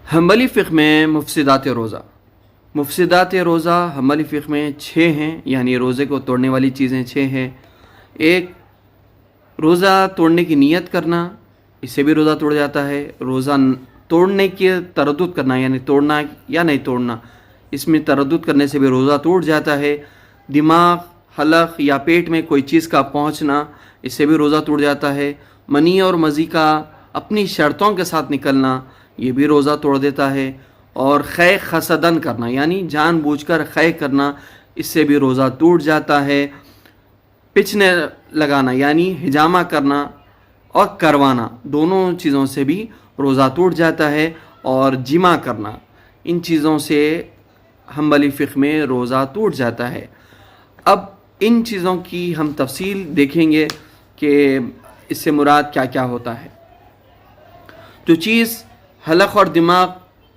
حنبلی فقہ میں مفسدات روزہ حنبلی فقہ میں 6 ہیں، یعنی روزے کو توڑنے والی چیزیں 6 ہیں۔ ایک، روزہ توڑنے کی نیت کرنا، اس سے بھی روزہ توڑ جاتا ہے۔ روزہ توڑنے کی تردد کرنا، یعنی توڑنا یا نہیں توڑنا، اس میں تردد کرنے سے بھی روزہ ٹوٹ جاتا ہے۔ دماغ، حلق یا پیٹ میں کوئی چیز کا پہنچنا، اس سے بھی روزہ ٹوٹ جاتا ہے۔ منی اور مزی کا اپنی شرطوں کے ساتھ نکلنا، یہ بھی روزہ توڑ دیتا ہے۔ اور خے خسدن کرنا، یعنی جان بوجھ کر خے کرنا، اس سے بھی روزہ ٹوٹ جاتا ہے۔ پچھنے لگانا یعنی حجامہ کرنا اور کروانا، دونوں چیزوں سے بھی روزہ ٹوٹ جاتا ہے۔ اور جمع کرنا، ان چیزوں سے حنبلی فقہ میں روزہ ٹوٹ جاتا ہے۔ اب ان چیزوں کی ہم تفصیل دیکھیں گے کہ اس سے مراد کیا کیا ہوتا ہے۔ جو چیز حلق اور دماغ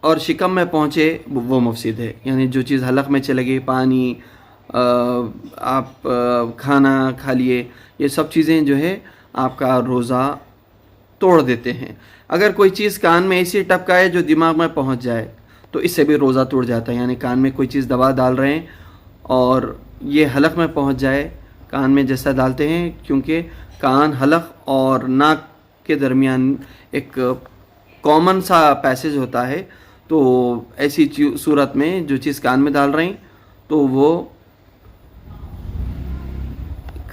اور شکم میں پہنچے وہ مفسد ہے، یعنی جو چیز حلق میں چلے گئی، پانی، آپ کھانا کھا لیے، یہ سب چیزیں جو ہے آپ کا روزہ توڑ دیتے ہیں۔ اگر کوئی چیز کان میں ایسی ٹپکائے جو دماغ میں پہنچ جائے تو اس سے بھی روزہ ٹوٹ جاتا ہے، یعنی کان میں کوئی چیز دوا ڈال رہے ہیں اور یہ حلق میں پہنچ جائے، کان میں جیسا ڈالتے ہیں، کیونکہ کان، حلق اور ناک کے درمیان ایک کامن سا پیسیج ہوتا ہے، تو ایسی صورت میں جو چیز کان میں ڈال رہے ہیں تو وہ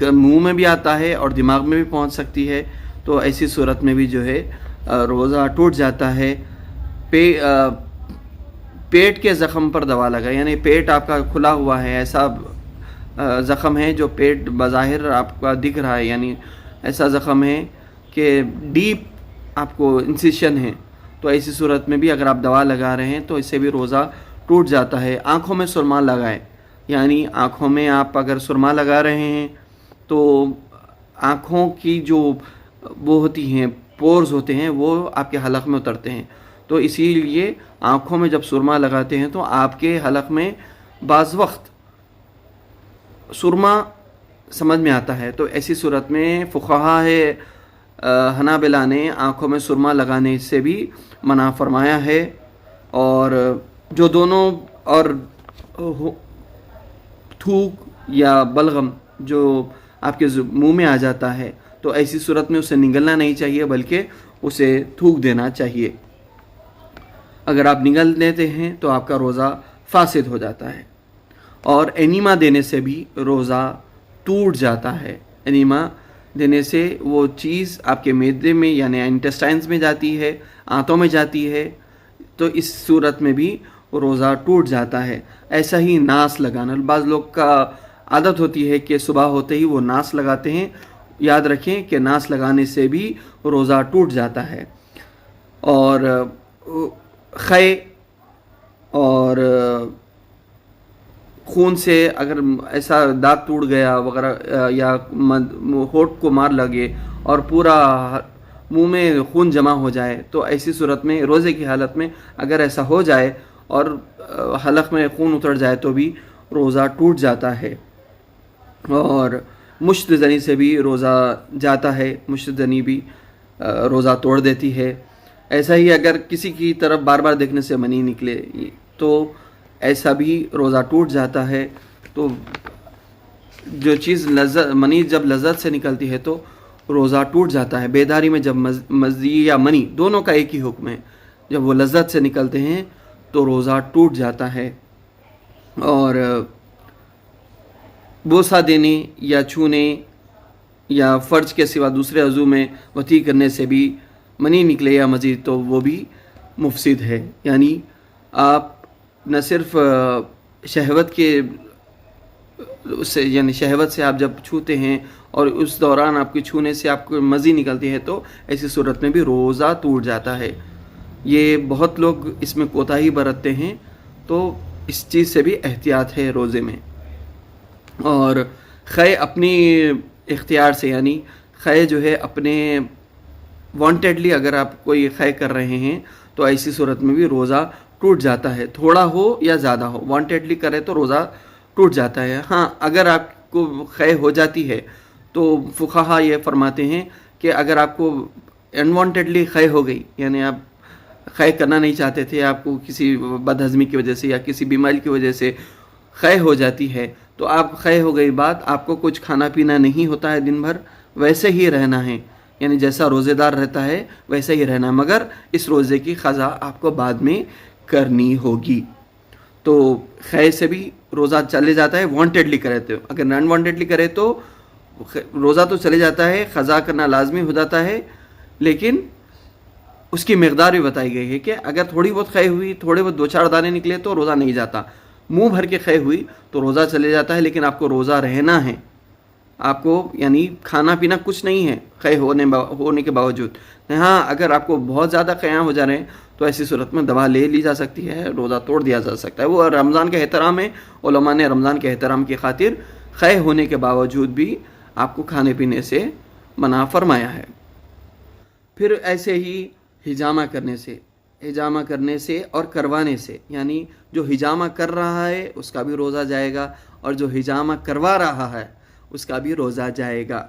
منہ میں بھی آتا ہے اور دماغ میں بھی پہنچ سکتی ہے، تو ایسی صورت میں بھی جو ہے روزہ ٹوٹ جاتا ہے۔ پیٹ کے زخم پر دوا لگا، یعنی پیٹ آپ کا کھلا ہوا ہے، ایسا زخم ہے جو پیٹ بظاہر آپ کا دکھ رہا ہے، یعنی ایسا زخم ہے کہ ڈیپ آپ کو انسیشن ہے، تو ایسی صورت میں بھی اگر آپ دوا لگا رہے ہیں تو اس سے بھی روزہ ٹوٹ جاتا ہے۔ آنکھوں میں سرما لگائے، یعنی آنکھوں میں آپ اگر سرما لگا رہے ہیں تو آنکھوں کی جو وہ ہوتی ہیں، پورز ہوتے ہیں، وہ آپ کے حلق میں اترتے ہیں، تو اسی لیے آنکھوں میں جب سرما لگاتے ہیں تو آپ کے حلق میں بعض وقت سرما سمجھ میں آتا ہے، تو ایسی صورت میں فقہا ہے حنابلہ نے آنکھوں میں سرما لگانے سے بھی منع فرمایا ہے۔ اور جو دونوں اور تھوک یا بلغم جو آپ کے منہ میں آ جاتا ہے تو ایسی صورت میں اسے نگلنا نہیں چاہیے، بلکہ اسے تھوک دینا چاہیے۔ اگر آپ نگل دیتے ہیں تو آپ کا روزہ فاسد ہو جاتا ہے۔ اور انیما دینے سے بھی روزہ ٹوٹ جاتا ہے۔ انیما دینے سے وہ چیز آپ کے معدے میں یعنی انٹسٹائنز میں جاتی ہے، آنتوں میں جاتی ہے، تو اس صورت میں بھی روزہ ٹوٹ جاتا ہے۔ ایسا ہی ناس لگانا، بعض لوگ کا عادت ہوتی ہے کہ صبح ہوتے ہی وہ ناس لگاتے ہیں، یاد رکھیں کہ ناس لگانے سے بھی روزہ ٹوٹ جاتا ہے۔ اور خے اور خون سے اگر ایسا دانت ٹوٹ گیا وغیرہ یا ہونٹ کو مار لگے اور پورا منہ میں خون جمع ہو جائے، تو ایسی صورت میں روزے کی حالت میں اگر ایسا ہو جائے اور حلق میں خون اتر جائے تو بھی روزہ ٹوٹ جاتا ہے۔ اور مشت زنی سے بھی روزہ جاتا ہے، مشت زنی بھی روزہ توڑ دیتی ہے۔ ایسا ہی اگر کسی کی طرف بار بار دیکھنے سے منی نکلے تو ایسا بھی روزہ ٹوٹ جاتا ہے۔ تو جو چیز منی جب لذت سے نکلتی ہے تو روزہ ٹوٹ جاتا ہے۔ بیداری میں جب مزی یا منی دونوں کا ایک ہی حکم ہے، جب وہ لذت سے نکلتے ہیں تو روزہ ٹوٹ جاتا ہے۔ اور بوسہ دینے یا چھونے یا فرج کے سوا دوسرے عضو میں وطی کرنے سے بھی منی نکلے یا مزید تو وہ بھی مفسد ہے، یعنی آپ نہ صرف شہوت کے سے یعنی شہوت سے آپ جب چھوتے ہیں اور اس دوران آپ کے چھونے سے آپ کو مزی نکلتی ہے تو ایسی صورت میں بھی روزہ ٹوٹ جاتا ہے۔ یہ بہت لوگ اس میں کوتاہی برتتے ہیں، تو اس چیز سے بھی احتیاط ہے روزے میں۔ اور خے اپنی اختیار سے، یعنی خے جو ہے اپنے وانٹیڈلی اگر آپ کوئی خے کر رہے ہیں تو ایسی صورت میں بھی روزہ ٹوٹ جاتا ہے، تھوڑا ہو یا زیادہ ہو، وانٹیڈلی کرے تو روزہ ٹوٹ جاتا ہے۔ ہاں، اگر آپ کو خے ہو جاتی ہے تو فقہا یہ فرماتے ہیں کہ اگر آپ کو انوانٹیڈلی خے ہو گئی، یعنی آپ خے کرنا نہیں چاہتے تھے، آپ کو کسی بدہضمی کی وجہ سے یا کسی بیماری کی وجہ سے خے ہو جاتی ہے، تو آپ خے ہو گئی بات، آپ کو کچھ کھانا پینا نہیں ہوتا ہے، دن بھر ویسے ہی رہنا ہے، یعنی جیسا روزے دار رہتا ہے ویسے ہی رہنا ہے، مگر اس روزے کی قضا آپ کو بعد میں کرنی ہوگی۔ تو خے سے بھی روزہ چلے جاتا ہے، وانٹیڈلی کرے تو، اگر نان وانٹیڈلی کرے تو روزہ تو چلے جاتا ہے، قضا کرنا لازمی ہو جاتا ہے، لیکن اس کی مقدار بھی بتائی گئی ہے کہ اگر تھوڑی بہت خے ہوئی، تھوڑے بہت 2-4 دانے نکلے تو روزہ نہیں جاتا، منہ بھر کے خے ہوئی تو روزہ چلے جاتا ہے، لیکن آپ کو روزہ رہنا ہے، آپ کو یعنی کھانا پینا کچھ نہیں ہے خے ہونے کے باوجود۔ ہاں اگر آپ کو بہت زیادہ خیاں ہو جا رہے ہیں تو ایسی صورت میں دوا لے لی جا سکتی ہے، روزہ توڑ دیا جا سکتا ہے، وہ رمضان کا احترام ہے، علماء نے رمضان کے احترام کی خاطر خے ہونے کے باوجود بھی آپ کو کھانے پینے سے منع فرمایا ہے۔ پھر ایسے ہی حجامہ کرنے سے اور کروانے سے، یعنی جو حجامہ کر رہا ہے اس کا بھی روزہ جائے گا، اور جو حجامہ کروا رہا ہے اس کا بھی روزہ جائے گا۔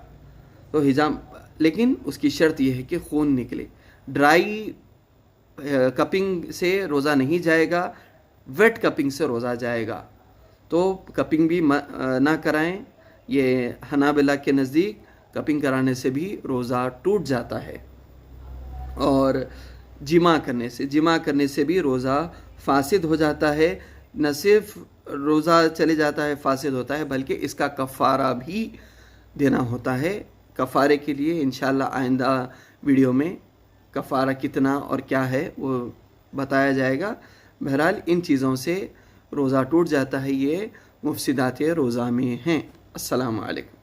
تو لیکن اس کی شرط یہ ہے کہ خون نکلے، ڈرائی کپنگ سے روزہ نہیں جائے گا، ویٹ کپنگ سے روزہ جائے گا۔ تو کپنگ بھی نہ کرائیں، یہ حنابلہ کے نزدیک کپنگ کرانے سے بھی روزہ ٹوٹ جاتا ہے، اور جمع کرنے سے بھی روزہ فاسد ہو جاتا ہے، نہ صرف روزہ چلے جاتا ہے فاسد ہوتا ہے بلکہ اس کا کفارہ بھی دینا ہوتا ہے۔ کفارے کے لیے انشاءاللہ آئندہ ویڈیو میں کفارہ کتنا اور کیا ہے وہ بتایا جائے گا۔ بہرحال ان چیزوں سے روزہ ٹوٹ جاتا ہے، یہ مفسدات روزہ میں ہیں۔ السلام علیکم۔